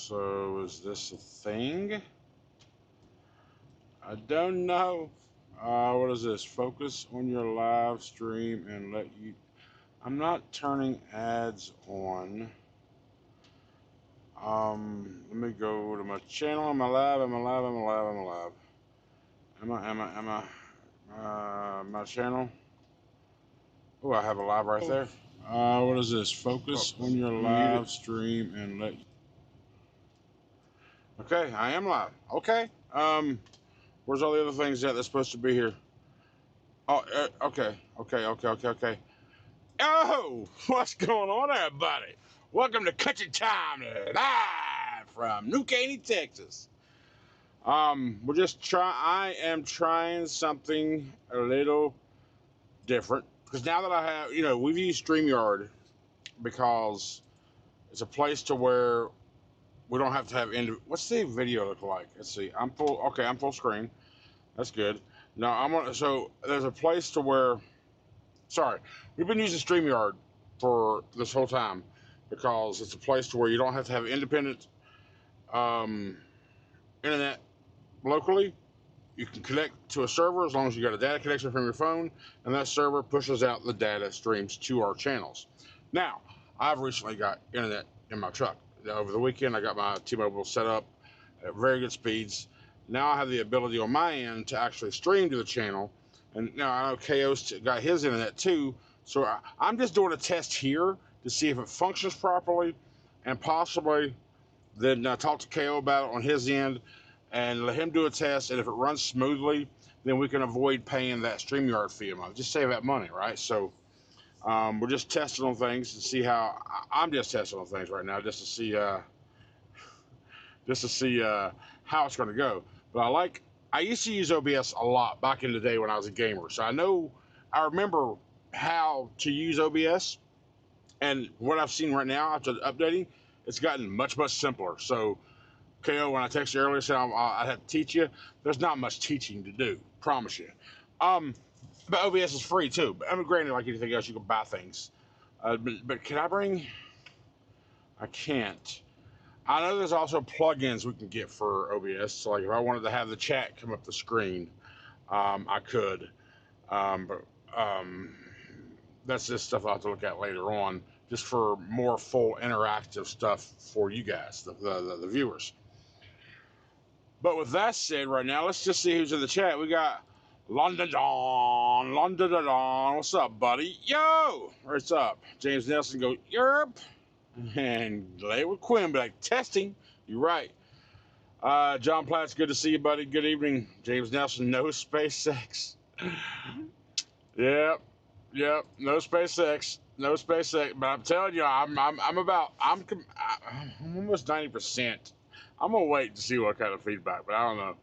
So is this a thing? I don't know. What is this? Focus on your live stream and let you. I'm not turning ads on. Let me go to my channel. Am I live? Am I live? Am I live? Am I live? My channel. Oh, I have a live right there. What is this? Focus on your live stream and let. Okay, I am live. Okay. Where's all the other things that's supposed to be here? Oh, okay. Oh, what's going on, everybody? Welcome to Country Time live from New Caney, Texas. I am trying something a little different because now that I have, we've used StreamYard because it's a place to where we don't have to have what's the video look like? Let's see. I'm full. Okay, I'm full screen. That's good. Now so there's a place to where. Sorry, we've been using StreamYard for this whole time because it's a place to where you don't have to have independent internet locally. You can connect to a server as long as you got a data connection from your phone, and that server pushes out the data streams to our channels. Now, I've recently got internet in my truck. Over the weekend, I got my T-Mobile set up at very good speeds. Now I have the ability on my end to actually stream to the channel. And now I know KO's got his internet too. So I'm just doing a test here to see if it functions properly, and possibly then talk to KO about it on his end and let him do a test. And if it runs smoothly, then we can avoid paying that StreamYard fee a month. Just save that money, right? So we're just testing on things to see how. I'm just testing on things right now just to see how it's going to go. But I used to use OBS a lot back in the day when I was a gamer. So I remember how to use OBS, and what I've seen right now after updating, it's gotten much, much simpler. So KO, when I texted you earlier, said I had to teach you. There's not much teaching to do, promise you. But OBS is free too. But granted, like anything else, you can buy things. But can I bring? I can't. I know there's also plugins we can get for OBS. So like if I wanted to have the chat come up the screen, I could. But that's just stuff I'll have to look at later on, just for more full interactive stuff for you guys, the viewers. But with that said, right now, let's just see who's in the chat. We got London Dawn. What's up, buddy? Yo! What's up? James Nelson go, yerp. And lay with Quinn, be like, testing. You're right. John Platt's good to see you, buddy. Good evening. James Nelson, no SpaceX. Yep. No SpaceX. But I'm telling you, I'm almost 90%. I'm gonna wait to see what kind of feedback, but I don't know.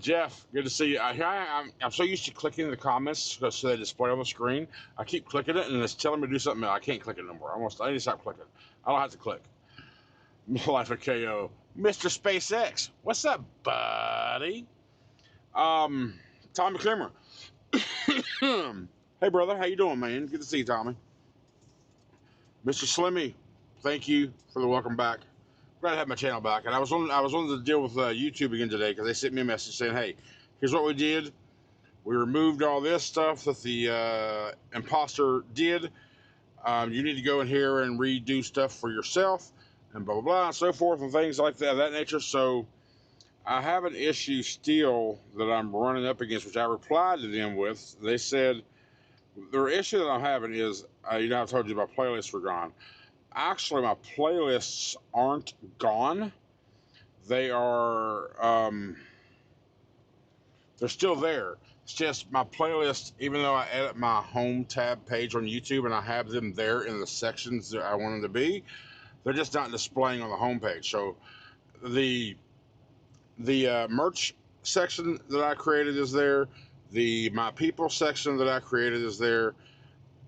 Jeff, good to see you. I'm so used to clicking the comments so they display on the screen. I keep clicking it, and it's telling me to do something else. I can't click it no more. I need to stop clicking. I don't have to click. Life of KO. Mr. SpaceX. What's up, buddy? Tommy Clemmer. Hey, brother. How you doing, man? Good to see you, Tommy. Mr. Slimmy, thank you for the welcome back. Glad to have my channel back. And I was on the deal with YouTube again today because they sent me a message saying, hey, here's what we did. We removed all this stuff that the imposter did. You need to go in here and redo stuff for yourself and blah, blah, blah, and so forth and things like that nature. So I have an issue still that I'm running up against, which I replied to them with. They said, the issue that I'm having is, I told you my playlists were gone. Actually, my playlists aren't gone. They are, they're still there. It's just my playlist, even though I edit my home tab page on YouTube and I have them there in the sections that I want them to be, they're just not displaying on the home page. So the merch section that I created is there. The My People section that I created is there.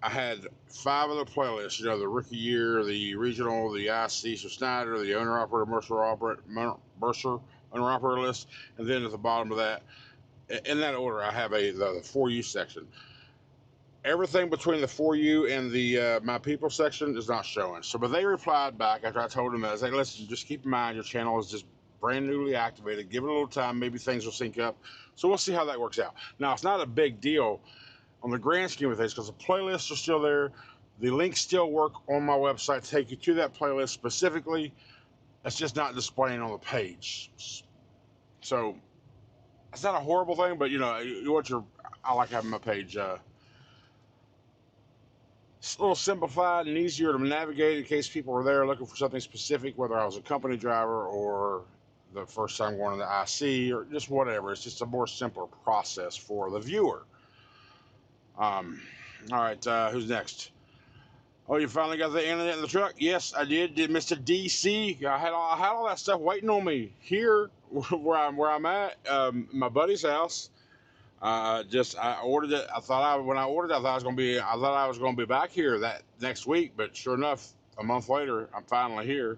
I had 5 other playlists, the Rookie Year, the Regional, the IC Snyder, the Owner-Operator, Mercer, Owner-Operator list, and then at the bottom of that, in that order, I have the For You section. everything between the For You and the My People section is not showing. So, but they replied back after I told them that. I was like, listen, just keep in mind your channel is just brand newly activated. Give it a little time. Maybe things will sync up. So we'll see how that works out. Now, it's not a big deal on the grand scheme of things because the playlists are still there. The links still work on my website to take you to that playlist specifically. It's just not displaying on the page. So it's not a horrible thing, but you know, I like having my page it's a little simplified and easier to navigate in case people were there looking for something specific, whether I was a company driver or the first time going to the IC or just whatever. It's just a more simpler process for the viewer. All right, who's next? Oh, you finally got the internet in the truck? Yes, I did. Did Mr. DC? I had all that stuff waiting on me here where I'm at, my buddy's house. I ordered it. When I ordered it, I thought I was gonna be back here that next week, but sure enough, a month later, I'm finally here.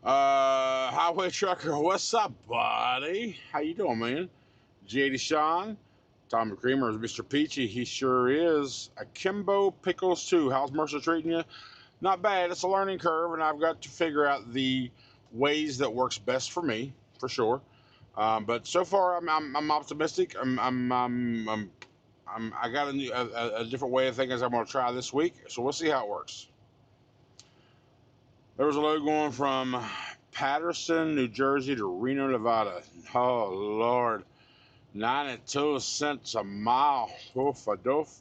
Highway Trucker, what's up, buddy? How you doing, man? J.D. Sean, Tommy Creamer is Mr. Peachy. He sure is. Akimbo Pickles too. How's Mercer treating you? Not bad. It's a learning curve, and I've got to figure out the ways that works best for me, for sure. But so far, I'm optimistic. I got a different way of thinking I'm going to try this week, so we'll see how it works. There was a load going from Patterson, New Jersey to Reno, Nevada. Oh, Lord. 92 cents a mile. Oof, badoof,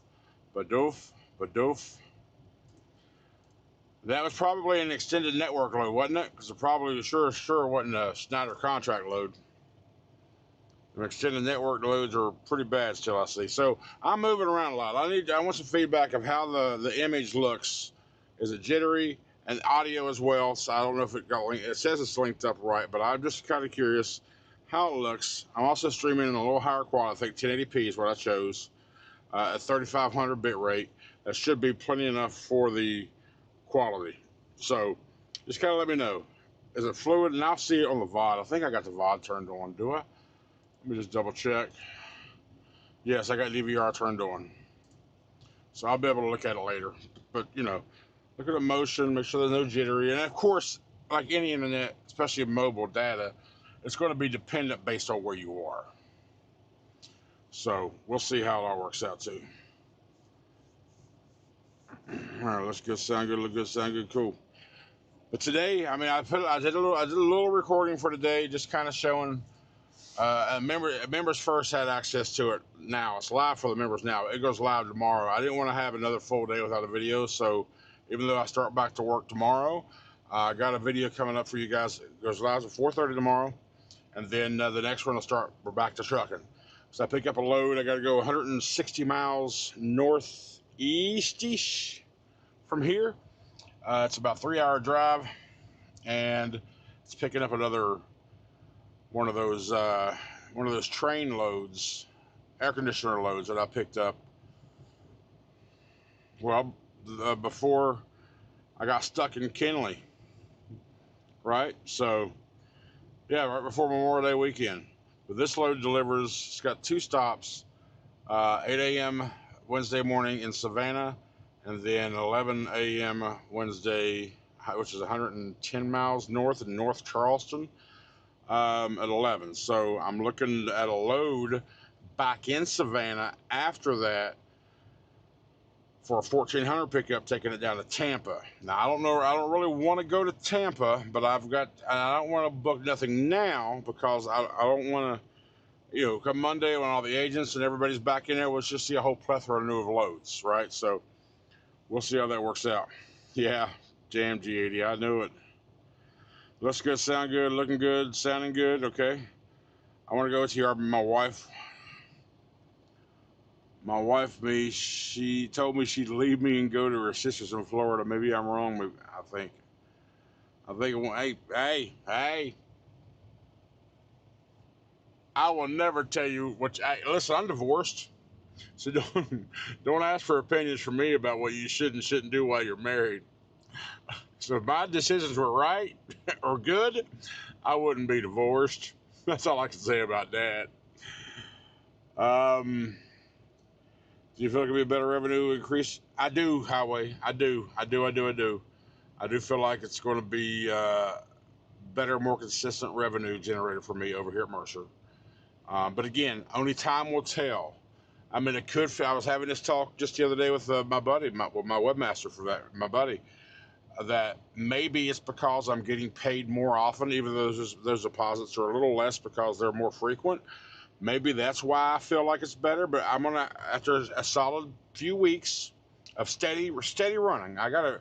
badoof, badoof. That was probably an extended network load, wasn't it? Because it probably sure wasn't a Schneider contract load. The extended network loads are pretty bad still, I see. So I'm moving around a lot. I want some feedback of how the image looks. Is it jittery? And audio as well. So I don't know if it got linked. It says it's linked up right, but I'm just kind of curious how it looks. I'm also streaming in a little higher quality. I think 1080p is what I chose at 3500 bit rate. That should be plenty enough for the quality. So just kind of let me know. Is it fluid? And I'll see it on the VOD. I think I got the VOD turned on. Do I? Let me just double check. Yes, I got DVR turned on. So I'll be able to look at it later. But, you know, look at the motion, make sure there's no jittery. And of course, like any internet, especially mobile data, it's going to be dependent based on where you are. So we'll see how it all works out too. All right, let's go. Sound good, look good, sound good, cool. But today, I mean, I did a little recording for today, just kind of showing. Members first had access to it. Now it's live for the members. Now it goes live tomorrow. I didn't want to have another full day without a video, so even though I start back to work tomorrow, I got a video coming up for you guys. It goes live at 4:30 tomorrow, and then the next one will start. We're back to trucking. So I pick up a load. I got to go 160 miles northeast-ish from here. It's about a 3-hour drive, and it's picking up another one of those train loads, air conditioner loads that I picked up. Well, before I got stuck in Kinley, right? So, yeah, right before Memorial Day weekend. But this load delivers. It's got 2 stops: 8 a.m. Wednesday morning in Savannah, and then 11 a.m. Wednesday, which is 110 miles north in North Charleston. At 11. So I'm looking at a load back in Savannah after that for a 1400 pickup, taking it down to Tampa. Now I don't really want to go to Tampa, but I don't want to book nothing now because I don't want to, you know, come Monday when all the agents and everybody's back in there, we'll just see a whole plethora new of loads, right? So we'll see how that works out. Yeah, damn G80, I knew it. Looks good, sound good, looking good, sounding good, okay. I want to go to my wife. She told me she'd leave me and go to her sister's in Florida. Maybe I'm wrong. I think, hey. I will never tell you listen, I'm divorced. So don't ask for opinions from me about what you should and shouldn't do while you're married. So if my decisions were right or good, I wouldn't be divorced. That's all I can say about that. Do you feel like it'll be a better revenue increase? I do, Highway. I do. I do. I do. I do. I do feel like it's going to be better, more consistent revenue generator for me over here at Mercer. But again, only time will tell. I mean, it could. I was having this talk just the other day with my buddy, my webmaster for that, my buddy, that maybe it's because I'm getting paid more often, even though those deposits are a little less because they're more frequent. Maybe that's why I feel like it's better. But I'm gonna, after a solid few weeks of steady running, I gotta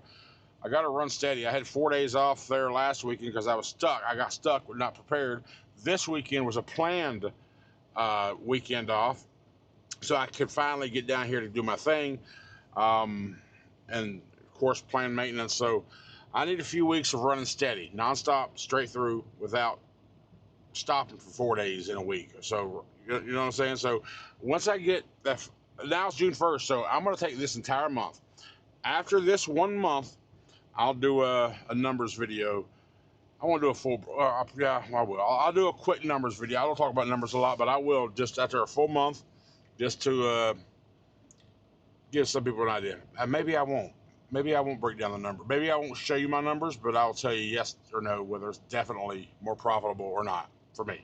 run steady. I had 4 days off there last weekend because I was stuck. I got stuck, but not prepared. This weekend was a planned weekend off, so I could finally get down here to do my thing, and of course planned maintenance. So I need a few weeks of running steady, nonstop, straight through, without stopping for 4 days in a week. So you know what I'm saying. So once I get that, now it's June 1st, so I'm gonna take this entire month. After this 1 month, I'll do a numbers video. I want to do a full, yeah, I will. I'll do a quick numbers video. I don't talk about numbers a lot, but I will just after a full month, just to give some people an idea. And maybe I won't. Maybe I won't break down the number. Maybe I won't show you my numbers, but I'll tell you yes or no whether it's definitely more profitable or not for me.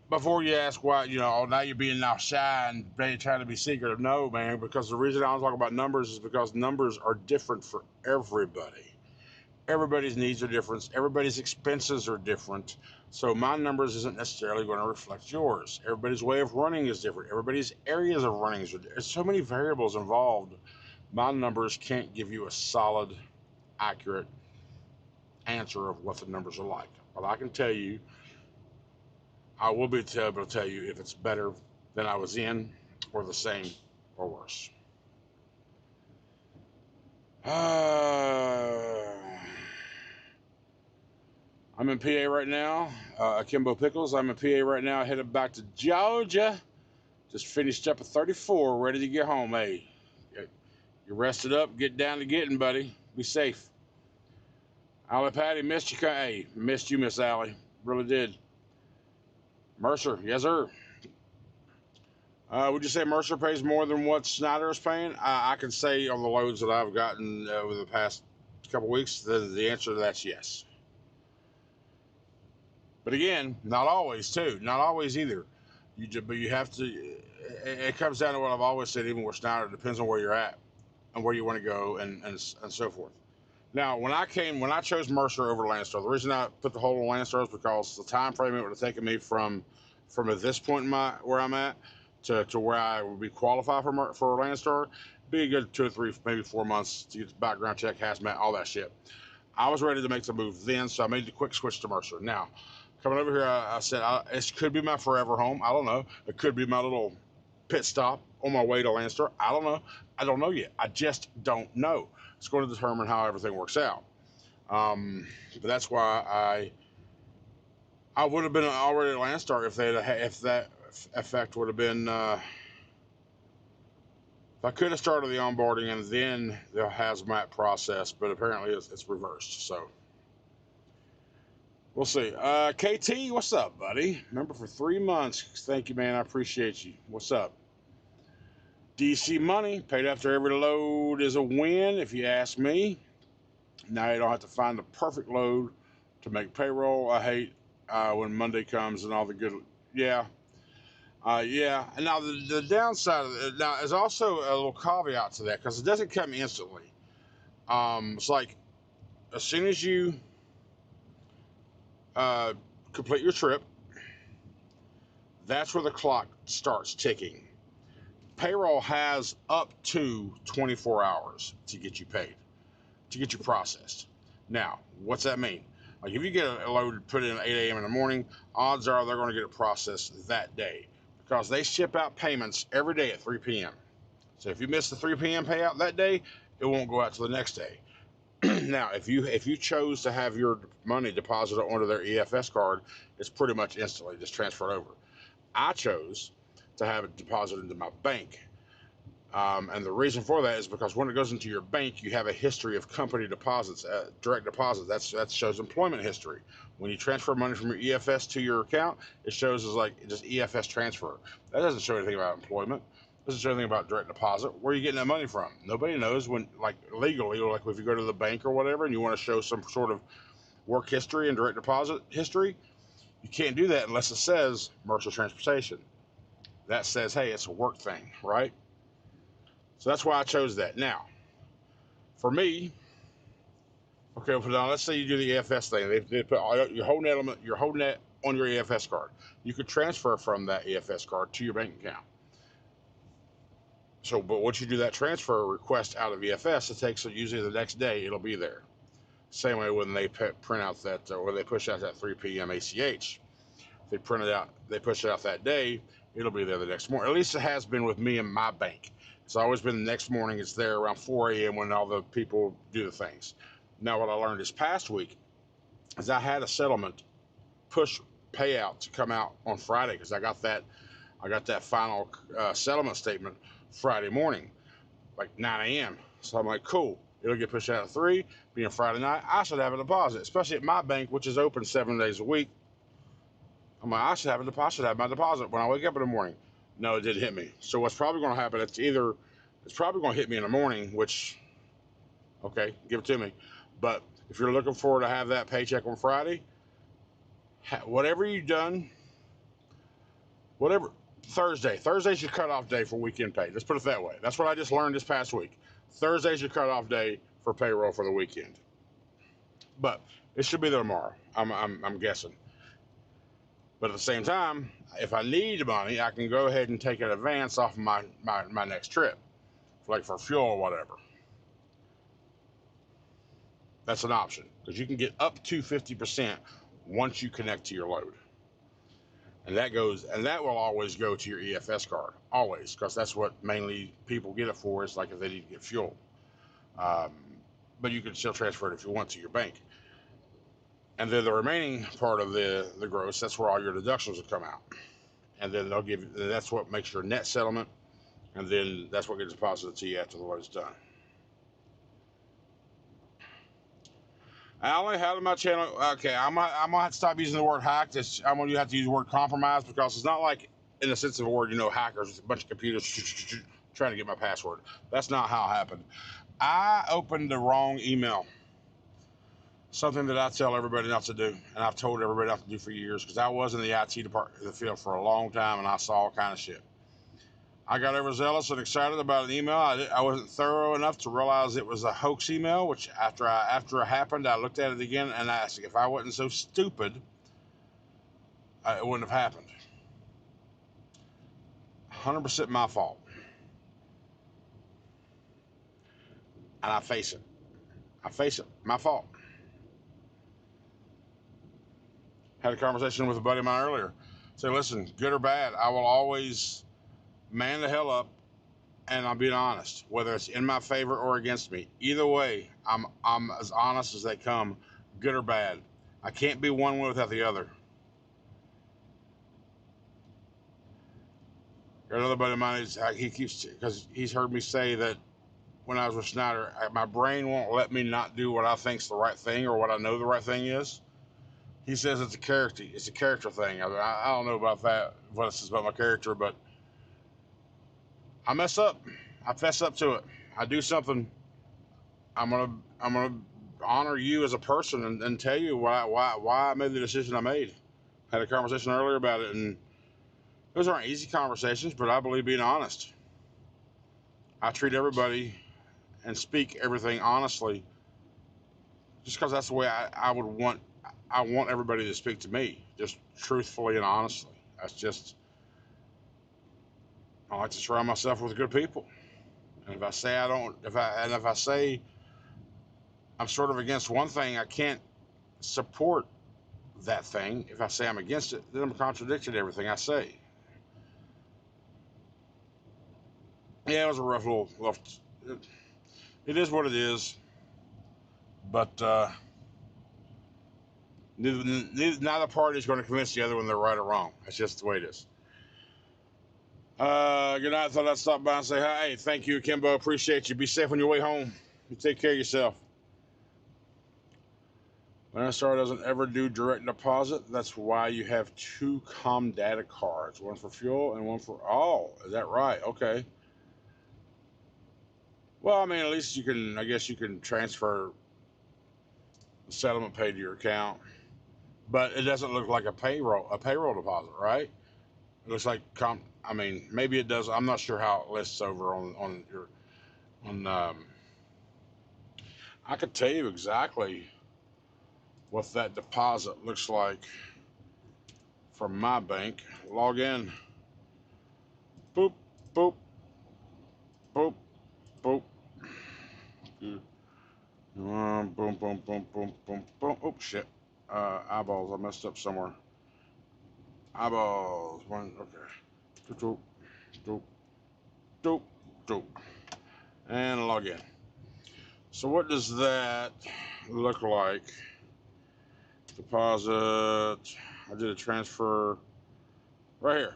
Before you ask why, oh, now you're being now shy and trying to be secretive. No, man, because the reason I don't talk about numbers is because numbers are different for everybody. Everybody's needs are different. Everybody's expenses are different. So my numbers isn't necessarily going to reflect yours. Everybody's way of running is different. Everybody's areas of running is different. There's so many variables involved. My numbers can't give you a solid, accurate answer of what the numbers are like. But I can tell you, I will be able to tell you if it's better than I was in, or the same, or worse. I'm in PA right now. Akimbo Pickles. I'm in PA right now, headed back to Georgia. Just finished up a 34, ready to get home. Hey, you rested up, get down to getting, buddy. Be safe. Allie Patty, missed you. Hey, missed you, Miss Allie. Really did. Mercer, yes, sir. Would you say Mercer pays more than what Snyder is paying? I can say on the loads that I've gotten over the past couple weeks, the answer to that's yes. But again, not always too. Not always either. But you have to. It comes down to what I've always said. Even with Snyder, it depends on where you're at and where you want to go and so forth. Now, when I chose Mercer over Landstar, the reason I put the hold on Landstar is because the time frame it would have taken me from at this point in where I'm at to where I would be qualified for Landstar, be a good 2 or 3, maybe 4 months to get the background check, hazmat, all that shit. I was ready to make the move then, so I made the quick switch to Mercer. Now, coming over here, I said it could be my forever home. I don't know. It could be my little pit stop on my way to Landstar. I don't know. I don't know yet. I just don't know. It's going to determine how everything works out. But that's why I would have been already at Landstar if that effect would have been. If I could have started the onboarding and then the hazmat process, but apparently it's reversed. So we'll see. KT, what's up, buddy? Remember for 3 months. Thank you, man. I appreciate you. What's up? DC Money, paid after every load is a win, if you ask me. Now you don't have to find the perfect load to make payroll. I hate when Monday comes and all the good. Yeah. Yeah. And now the downside of it, now there's also a little caveat to that because it doesn't come instantly. It's like as soon as you complete your trip, that's where the clock starts ticking. Payroll has up to 24 hours to get you paid, to get you processed. Now, what's that mean? Like if you get a load put in at 8 a.m. in the morning, odds are they're going to get it processed that day because they ship out payments every day at 3 p.m. So if you miss the 3 p.m. payout that day, it won't go out till the next day. Now, if you chose to have your money deposited onto their EFS card, it's pretty much instantly just transferred over. I chose to have it deposited into my bank And the reason for that is because when it goes into your bank, you have a history of company deposits, direct deposits. That shows employment history. When you transfer money from your EFS to your account, it shows as like just EFS transfer. That doesn't show anything about employment. It doesn't show anything about direct deposit. Where are you getting that money from? Nobody knows. When, like, legally, or like if you go to the bank or whatever and you want to show some sort of work history and direct deposit history, you can't do that unless it says commercial transportation. That says, hey, it's a work thing, right? So that's why I chose that. Now, for me, okay, well, now let's say you do the EFS thing. They put your whole net element, your whole net on your EFS card. You could transfer from that EFS card to your bank account. So, but once you do that transfer request out of EFS, it takes usually the next day. It'll be there. Same way when they print out that, when they push out that 3 p.m. ACH. They print it out, they push it out that day, it'll be there the next morning. At least it has been with me and my bank. It's always been the next morning. It's there around 4 a.m. when all the people do the things. Now, what I learned this past week is I had a settlement push payout to come out on Friday because I got that final settlement statement Friday morning, like 9 a.m. So I'm like, cool. It'll get pushed out at 3, being Friday night. I should have a deposit, especially at my bank, which is open 7 days a week. I'm like, I should have my deposit when I wake up in the morning. No, it didn't hit me. So what's probably going to happen, it's probably going to hit me in the morning, which, okay, give it to me. But if you're looking forward to have that paycheck on Friday, whatever you've done, Thursday's your cutoff day for weekend pay. Let's put it that way. That's what I just learned this past week. Thursday's your cutoff day for payroll for the weekend. But it should be there tomorrow, I'm guessing. But at the same time, if I need money, I can go ahead and take an advance off of my next trip, like for fuel or whatever. That's an option because you can get up to 50% once you connect to your load, and that will always go to your EFS card, always, because that's what mainly people get it for. Is like if they need to get fuel, but you can still transfer it if you want to your bank. And then the remaining part of the gross, that's where all your deductions will come out. And then that's what makes your net settlement. And then that's what gets deposited to you after the load's done. I only had on my channel, okay, I'm going to have to stop using the word hack. I'm going to have to use the word compromise because it's not like, in the sense of the word, hackers, it's a bunch of computers trying to get my password. That's not how it happened. I opened the wrong email. Something that I tell everybody not to do, and I've told everybody not to do for years, because I was in the IT department, the field for a long time, and I saw all kind of shit. I got overzealous and excited about an email. I wasn't thorough enough to realize it was a hoax email, which after it happened, I looked at it again and asked if I wasn't so stupid, it wouldn't have happened. 100% my fault. And I face it. My fault. Had a conversation with a buddy of mine earlier. Say, listen, good or bad, I will always man the hell up, and I'm being honest, whether it's in my favor or against me. Either way, I'm as honest as they come, good or bad. I can't be one way without the other. Another buddy of mine, because he's heard me say that when I was with Schneider, my brain won't let me not do what I think's the right thing or what I know the right thing is. He says it's a character thing. I don't know about that, what it says about my character, but I mess up. I fess up to it. I do something. I'm gonna honor you as a person and tell you why I made the decision I made. Had a conversation earlier about it, and those aren't easy conversations, but I believe being honest. I treat everybody and speak everything honestly, just because that's the way I would want. I want everybody to speak to me, just truthfully and honestly. That's just, I like to surround myself with good people. And if I say I'm sort of against one thing, I can't support that thing. If I say I'm against it, then I'm contradicting everything I say. Yeah, it was a rough little it is what it is. But neither party is going to convince the other when they're right or wrong. That's just the way it is. Good night. Thought I'd stop by and say hi. Hey, thank you, Kimbo. Appreciate you. Be safe on your way home. You take care of yourself. Landstar doesn't ever do direct deposit. That's why you have two Comdata cards, one for fuel and one for. Oh, is that right? Okay. Well, I mean, at least you can. I guess you can transfer the settlement paid to your account, but it doesn't look like a payroll deposit, right? It looks like I mean, maybe it does. I'm not sure how it lists over on your on. I could tell you exactly what that deposit looks like from my bank. Log in. Boop, boop, boop, boop. Boom, boom, boom, boom, boom, boom. Oh, shit. Eyeballs. I messed up somewhere. Eyeballs. One. Okay. Doop, doop, doop, doop. And log in. So what does that look like? Deposit. I did a transfer right here.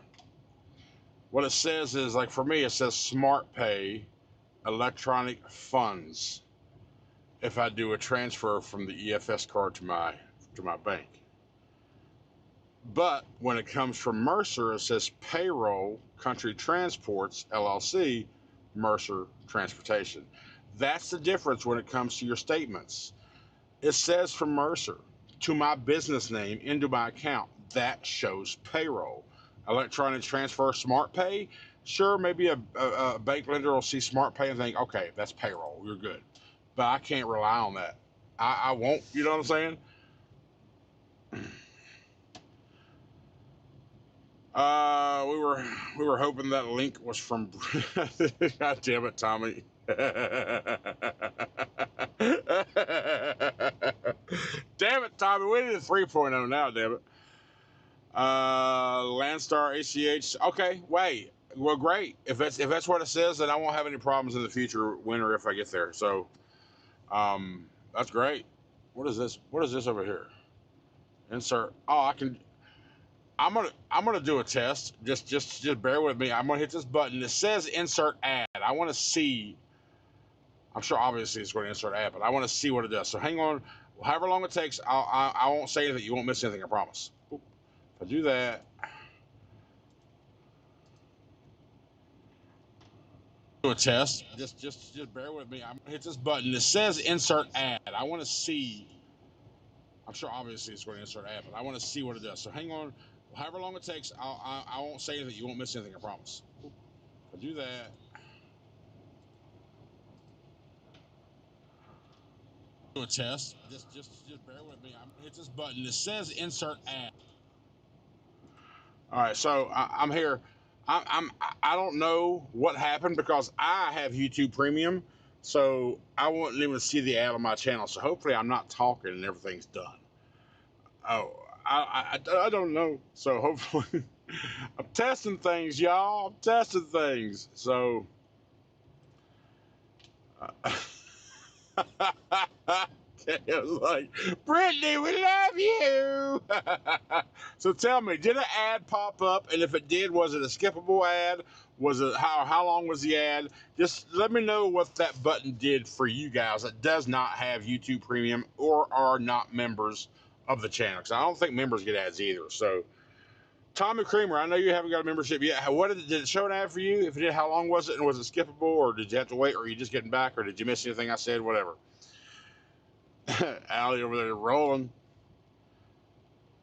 What it says is, like, for me, it says Smart Pay electronic funds if I do a transfer from the EFS card to my bank. But when it comes from Mercer, it says Payroll Country Transports LLC, Mercer Transportation. That's the difference when it comes to your statements. It says from Mercer to my business name into my account. That shows payroll. Electronic transfer, Smart Pay. Sure, maybe a bank lender will see Smart Pay and think, okay, that's payroll. You're good. But I can't rely on that. I won't. You know what I'm saying? We were hoping that link was from. God damn it, Tommy. Damn it, Tommy. We need a 3.0 now. Damn it. Landstar ACH. Okay, wait. Well, great. If that's what it says, then I won't have any problems in the future when or if I get there. So, that's great. What is this? What is this over here? Insert. Oh, I can. I'm gonna do a test. Just bear with me. I'm gonna hit this button. It says insert ad. I want to see. I'm sure obviously it's going to insert ad, but I want to see what it does. So hang on. However long it takes, I won't say anything. You won't miss anything. I promise. If I do that, do a test. Just bear with me. I'm gonna hit this button. It says insert ad. I want to see. I'm sure obviously it's going to insert ad, but I want to see what it does. So hang on. However long it takes, I won't say anything. You won't miss anything. I promise. If I do that. Do a test. Just bear with me. I'm gonna hit this button. It says insert ad. All right, so I'm here. I don't know what happened because I have YouTube Premium, so I wouldn't even see the ad on my channel. So hopefully I'm not talking and everything's done. Oh, I don't know. So hopefully I'm testing things, y'all. I'm testing things. So. It was like, Brittany, we love you. So tell me, did an ad pop up? And if it did, was it a skippable ad? Was it how long was the ad? Just let me know what that button did for you guys that does not have YouTube Premium or are not members of the channel. Because I don't think members get ads either. So Tommy Creamer, I know you haven't got a membership yet. What did it show an ad for you? If it did, how long was it? And was it skippable, or did you have to wait, or are you just getting back, or did you miss anything I said? Whatever. Allie over there rolling.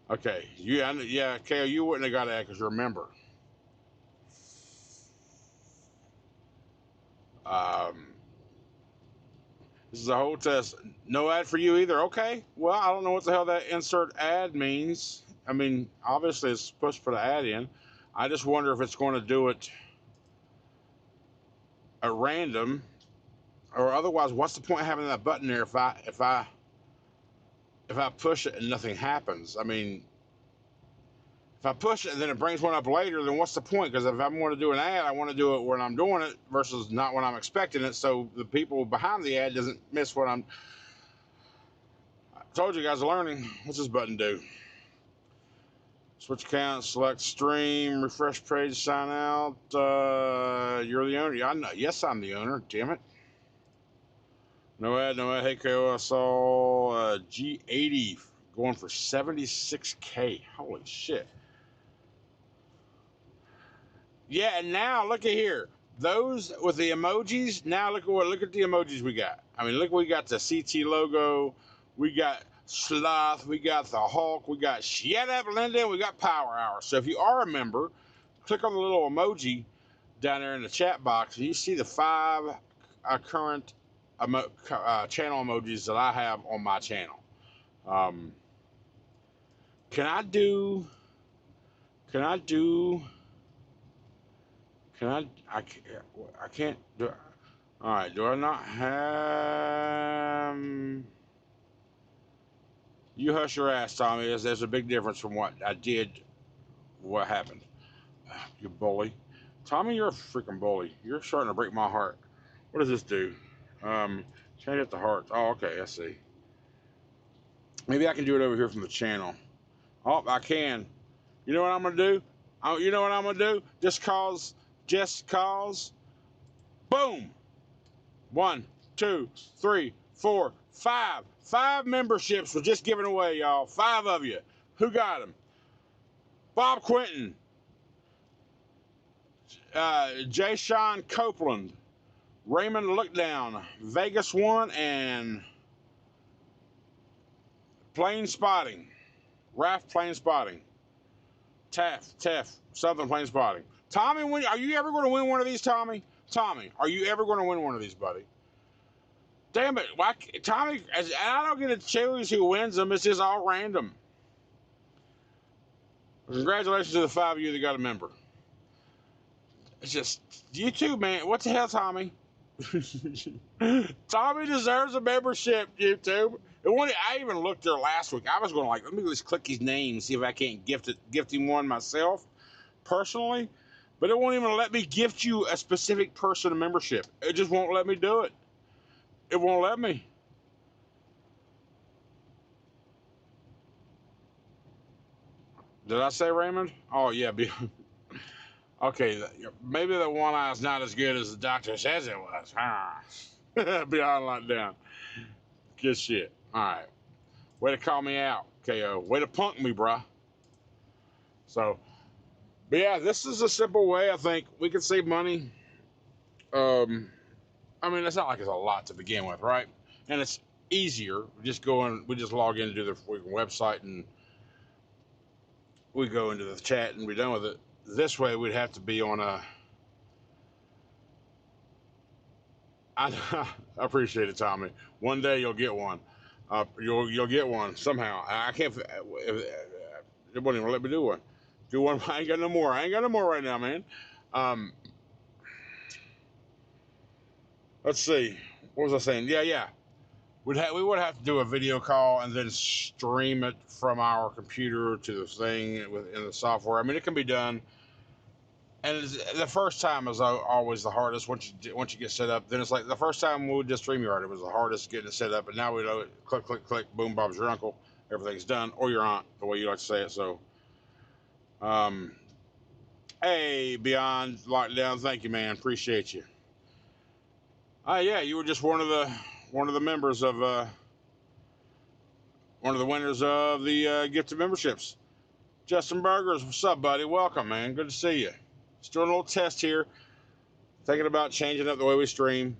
Okay, yeah, Kale, you wouldn't have got an ad because remember, um, this is a whole test. No ad for you either. Okay, well, I don't know what the hell that insert ad means. I mean, obviously it's supposed to put an ad in. I just wonder if it's going to do it at random, or otherwise. What's the point of having that button there if I push it and nothing happens? I mean, if I push it and then it brings one up later, then what's the point? Because if I'm going to do an ad, I want to do it when I'm doing it versus not when I'm expecting it, so the people behind the ad doesn't miss what I'm. I told you guys are learning. What's this button do? Switch account, select stream, refresh page, sign out. You're the owner. Yeah, I know. Yes, I'm the owner. Damn it. No ad, no ad. Hey, KO, I saw G80 going for 76K. Holy shit. Yeah, and now look at here. Those with the emojis, now look at the emojis we got. I mean, look, we got the CT logo, we got Sloth, we got the Hulk, we got Shut Up Linda, we got Power Hour. So if you are a member, click on the little emoji down there in the chat box, and you see the 5 current channel emojis that I have on my channel. Can I do? I can't do. All right. Do I not have? You hush your ass, Tommy. There's a big difference from what I did. What happened? You bully, Tommy. You're a freaking bully. You're starting to break my heart. What does this do? Change it to hearts. Oh, okay. I see. Maybe I can do it over here from the channel. Oh, I can. You know what I'm gonna do? You know what I'm gonna do? Just cause. Boom. 1, 2, 3, 4, 5. 5 memberships were just given away, y'all. 5 of you. Who got them? Bob Quinton, Jay Sean Copeland, Raymond Lookdown, Vegas One, and Plane Spotting. Raft Plane Spotting. Teff, something Plane Spotting. Tommy, are you ever going to win one of these, Tommy? Tommy, are you ever going to win one of these, buddy? Damn it, why, Tommy, I don't get to choose who wins them. It's just all random. Congratulations to the 5 of you that got a member. It's just, you too, man. What the hell, Tommy? Tommy deserves a membership, YouTube. I even looked there last week. I was going let me just click his name and see if I can't gift him one myself, personally. But it won't even let me gift you a specific person a membership. It just won't let me do it. It won't let me. Did I say Raymond? Oh, yeah. Okay, maybe the one eye's not as good as the doctor says it was. Beyond lockdown. Good shit. All right. Way to call me out, KO. Way to punk me, bruh. So, but yeah, this is a simple way I think we can save money. I mean, it's not like it's a lot to begin with, right? And it's easier. We just log in to do the website, and we go into the chat and we're done with it. This way, we'd have to be on a. I appreciate it, Tommy. One day you'll get one. You'll get one somehow. I can't. It won't even let me do one. Do one. I ain't got no more. I ain't got no more right now, man. Let's see. What was I saying? Yeah. We would have to do a video call and then stream it from our computer to the thing in the software. I mean, it can be done. And the first time is always the hardest. Once you get set up, then it's like the first time we did StreamYard, it was the hardest getting it set up. And now we know it. Click, click, click. Boom, Bob's your uncle. Everything's done, or your aunt, the way you like to say it. So, hey, Beyond Lockdown, thank you, man. Appreciate you. Yeah, you were just one of the members of one of the winners of the gifted memberships. Justin Burgers, what's up, buddy? Welcome, man. Good to see you. Just doing a little test here. Thinking about changing up the way we stream.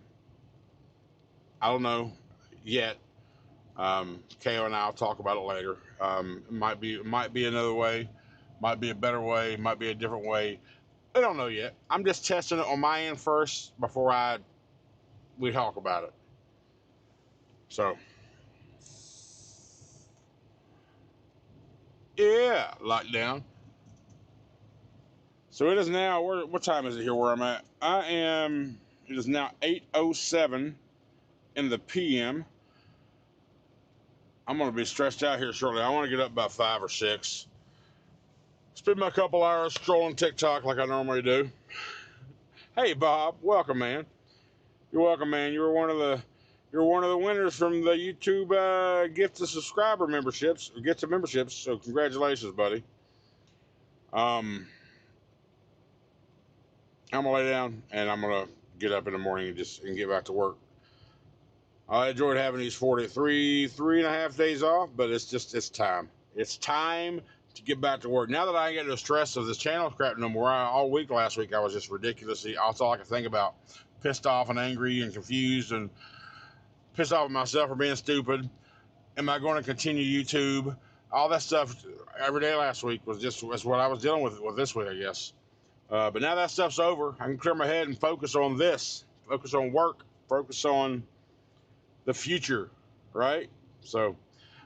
I don't know yet. KO and I'll talk about it later. It might be another way, might be a better way, might be a different way. I don't know yet. I'm just testing it on my end first before we talk about it. So, yeah, lockdown. So it is now. What time is it here where I'm at? It is now 8:07 in the PM. I'm gonna be stretched out here shortly. I want to get up about 5 or 6. Spend my couple hours scrolling TikTok like I normally do. Hey Bob, welcome, man. You're welcome, man. You're one of the winners from the YouTube gift to subscriber memberships, or gift to memberships. So congratulations, buddy. I'm gonna lay down and I'm gonna get up in the morning and get back to work. I enjoyed having these 3.5 days off, but it's time. It's time to get back to work. Now that I ain't getting the stress of this channel crap no more, all week last week I was just ridiculously, that's all I could think about. Pissed off and angry and confused and pissed off at myself for being stupid. Am I going to continue YouTube? All that stuff every day last week was what I was dealing with this week, I guess. But now that stuff's over, I can clear my head and focus on this, focus on work, focus on the future, right? So,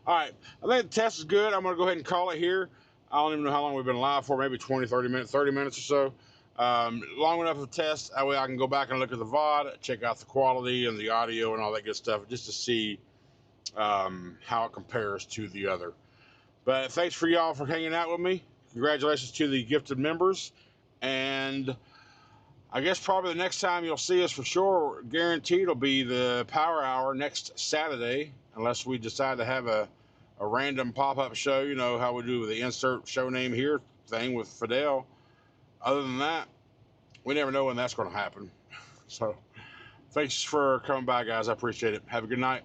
all right, I think the test is good. I'm going to go ahead and call it here. I don't even know how long we've been live for, maybe 20, 30 minutes, 30 minutes or so. Long enough of a test. That way I can go back and look at the VOD, check out the quality and the audio and all that good stuff, just to see how it compares to the other. But thanks for y'all for hanging out with me. Congratulations to the gifted members. And I guess probably the next time you'll see us for sure, guaranteed, will be the Power Hour next Saturday, unless we decide to have a random pop-up show, you know, how we do with the insert show name here thing with Fidel. Other than that, we never know when that's going to happen. So thanks for coming by, guys. I appreciate it. Have a good night.